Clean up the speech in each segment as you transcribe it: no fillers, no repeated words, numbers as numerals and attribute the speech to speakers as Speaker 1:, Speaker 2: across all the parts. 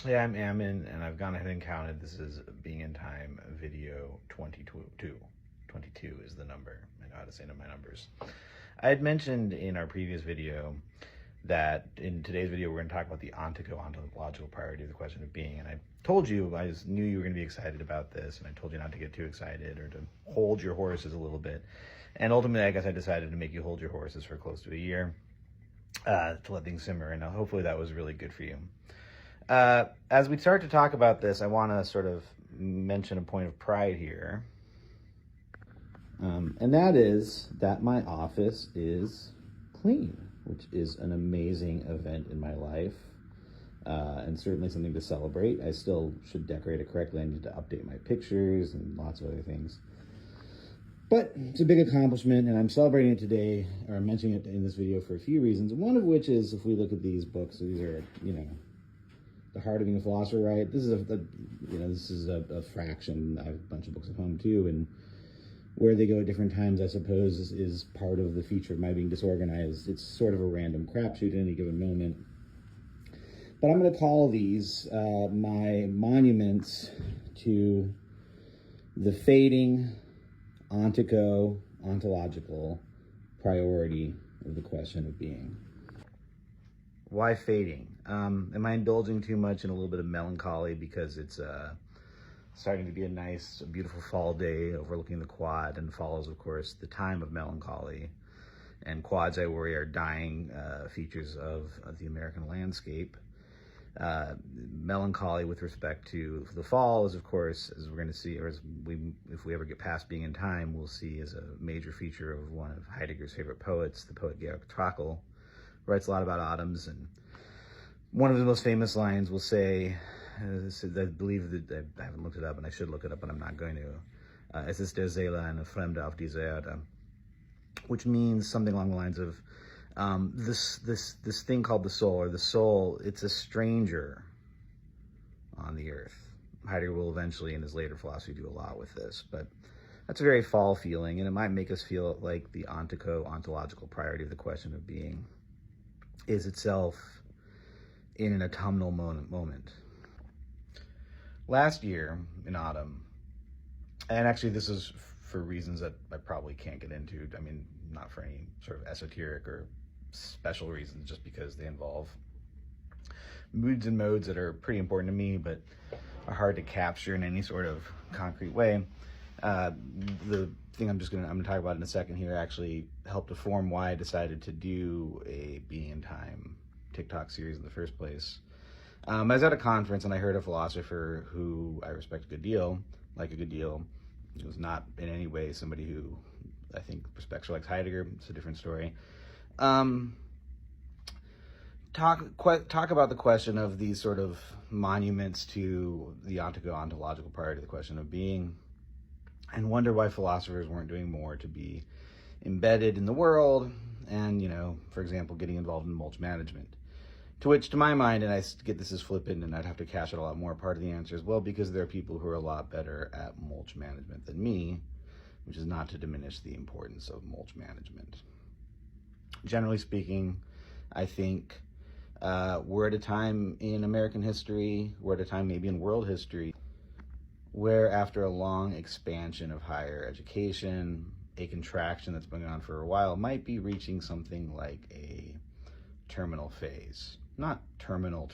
Speaker 1: Yeah, I'm Ammon, and I've gone ahead and counted. This is Being in Time video 22. 22 is the number. I know how to say my numbers. I had mentioned in our previous video that in today's video we're going to talk about the ontological priority of the question of being. And I told you, I knew you were going to be excited about this, and I told you not to get too excited or to hold your horses a little bit. And ultimately, I guess I decided to make you hold your horses for close to a year to let things simmer, and hopefully that was really good for you. As we start to talk about this, I want to sort of mention a point of pride here. And that is that my office is clean, which is an amazing event in my life, and certainly something to celebrate. I still should decorate it correctly. I need to update my pictures and lots of other things. But it's a big accomplishment, and I'm celebrating it today, or I'm mentioning it in this video for a few reasons. One of which is, if we look at these books, these are, The Heart of Being a Philosopher, right? This is a fraction. I have a bunch of books at home too, and where they go at different times, I suppose, is part of the feature of my being disorganized. It's sort of a random crapshoot at any given moment. But I'm going to call these my monuments to the fading ontological priority of the question of being. Why fading? Am I indulging too much in a little bit of melancholy because it's starting to be a nice, beautiful fall day overlooking the quad, and fall is, of course, the time of melancholy. And quads, I worry, are dying features of the American landscape. Melancholy with respect to the fall is, of course, as we're going to see, or if we ever get past Being in Time, we'll see as a major feature of one of Heidegger's favorite poets, the poet Georg Trakl, writes a lot about autumns, and one of the most famous lines will say, I believe that I haven't looked it up, and I should look it up, but I'm not going to. Es ist der Seele eine Fremde auf dieser Erde, which means something along the lines of this thing called the soul, or the soul. It's a stranger on the earth. Heidegger will eventually, in his later philosophy, do a lot with this, but that's a very fall feeling, and it might make us feel like the ontological priority of the question of being is itself in an autumnal moment. Last year in autumn, and actually this is for reasons that I probably can't get into, I mean, not for any sort of esoteric or special reasons, just because they involve moods and modes that are pretty important to me, but are hard to capture in any sort of concrete way. The thing I'm going to talk about in a second here actually helped to form why I decided to do a Being in Time TikTok series in the first place. I was at a conference and I heard a philosopher who I respect a good deal, He was not in any way somebody who I think respects or likes Heidegger. It's a different story. Talk about the question of these sort of monuments to the ontological priority of the question of being, and wonder why philosophers weren't doing more to be embedded in the world and, for example, getting involved in mulch management. To which, to my mind, and I get this as flippant and I'd have to cash it a lot more, part of the answer is, well, because there are people who are a lot better at mulch management than me, which is not to diminish the importance of mulch management. Generally speaking, I think we're at a time in American history, we're at a time maybe in world history, where after a long expansion of higher education, a contraction that's been going on for a while might be reaching something like a terminal phase. Not terminal,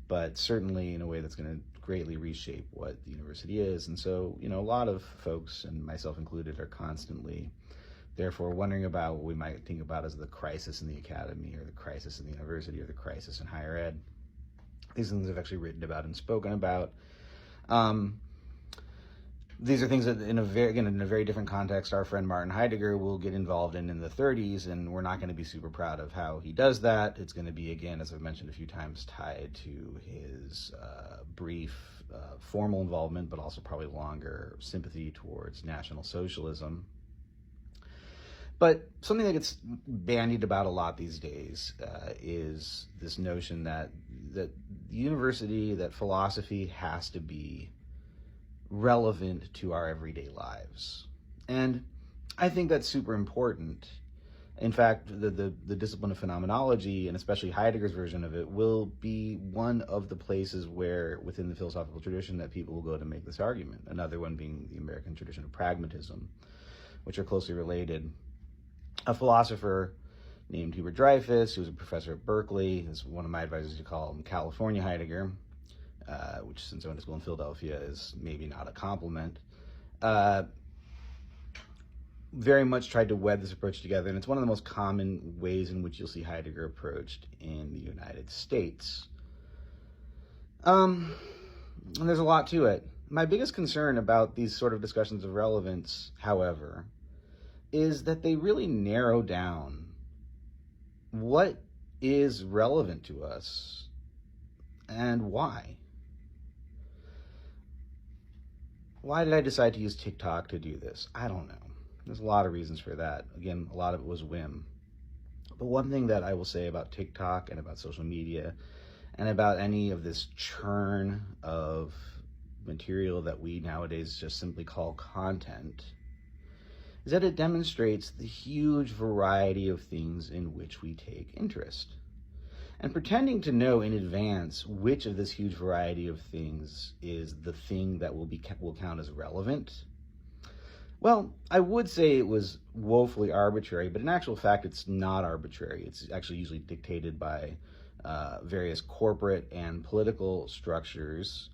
Speaker 1: but certainly in a way that's going to greatly reshape what the university is. And so, a lot of folks, and myself included, are constantly, therefore, wondering about what we might think about as the crisis in the academy, or the crisis in the university, or the crisis in higher ed. These things I've actually written about and spoken about. These are things that, in a very different context, our friend Martin Heidegger will get involved in the 30s, and we're not going to be super proud of how he does that. It's going to be, again, as I've mentioned a few times, tied to his brief formal involvement, but also probably longer sympathy towards National Socialism. But something that gets bandied about a lot these days is this notion that the university, that philosophy has to be relevant to our everyday lives. And I think that's super important. In fact, the discipline of phenomenology, and especially Heidegger's version of it, will be one of the places where, within the philosophical tradition, that people will go to make this argument. Another one being the American tradition of pragmatism, which are closely related. A philosopher named Hubert Dreyfus, who was a professor at Berkeley, is one of my advisors to call him California Heidegger, which, since I went to school in Philadelphia, is maybe not a compliment. Very much tried to wed this approach together, and it's one of the most common ways in which you'll see Heidegger approached in the United States. And there's a lot to it. My biggest concern about these sort of discussions of relevance, however, is that they really narrow down what is relevant to us and why. Why did I decide to use TikTok to do this? I don't know. There's a lot of reasons for that. Again, a lot of it was whim. But one thing that I will say about TikTok and about social media and about any of this churn of material that we nowadays just simply call content is that it demonstrates the huge variety of things in which we take interest. And pretending to know in advance which of this huge variety of things is the thing that will count as relevant, well, I would say it was woefully arbitrary, but in actual fact, it's not arbitrary. It's actually usually dictated by various corporate and political structures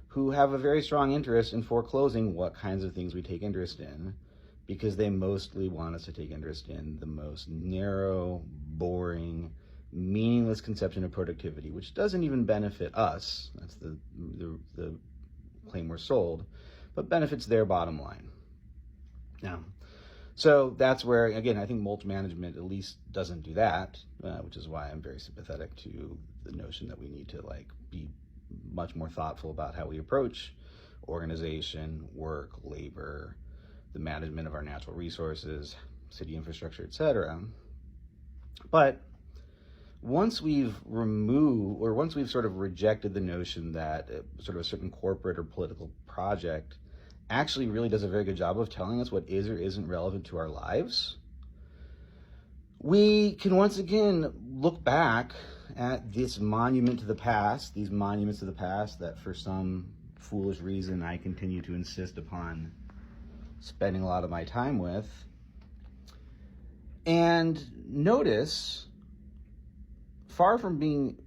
Speaker 1: who have a very strong interest in foreclosing what kinds of things we take interest in, because they mostly want us to take interest in the most narrow, boring, meaningless conception of productivity, which doesn't even benefit us. That's the claim we're sold, but benefits their bottom line. Now, so that's where, again, I think mulch management at least doesn't do that, which is why I'm very sympathetic to the notion that we need to be much more thoughtful about how we approach organization, work, labor, the management of our natural resources, city infrastructure, etc. But once we've sort of rejected the notion that sort of a certain corporate or political project actually really does a very good job of telling us what is or isn't relevant to our lives, we can once again look back at this monument to the past, these monuments to the past that for some foolish reason I continue to insist upon spending a lot of my time with, and notice, far from being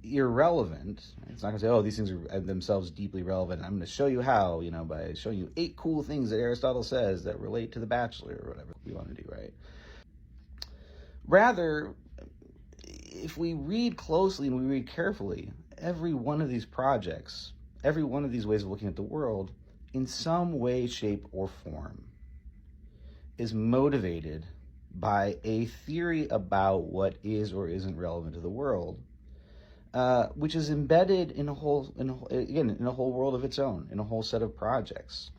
Speaker 1: irrelevant, it's not going to say, oh, these things are themselves deeply relevant. I'm going to show you how, by showing you 8 cool things that Aristotle says that relate to The Bachelor or whatever we want to do, right? Rather, if we read closely and we read carefully, every one of these projects, every one of these ways of looking at the world, in some way, shape, or form, is motivated by a theory about what is or isn't relevant to the world, which is embedded in a whole world of its own, in a whole set of projects.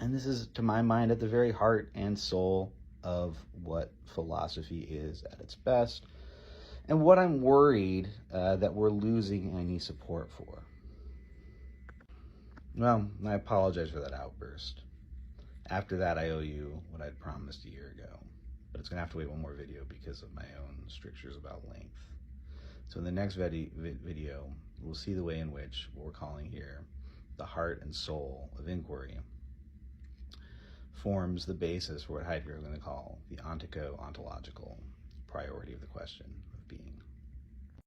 Speaker 1: And this is, to my mind, at the very heart and soul of what philosophy is at its best, and what I'm worried that we're losing any support for. Well, I apologize for that outburst. After that, I owe you what I'd promised a year ago, but it's going to have to wait one more video because of my own strictures about length. So in the next video, we'll see the way in which what we're calling here the heart and soul of inquiry forms the basis for what Heidegger is going to call the ontological priority of the question of being.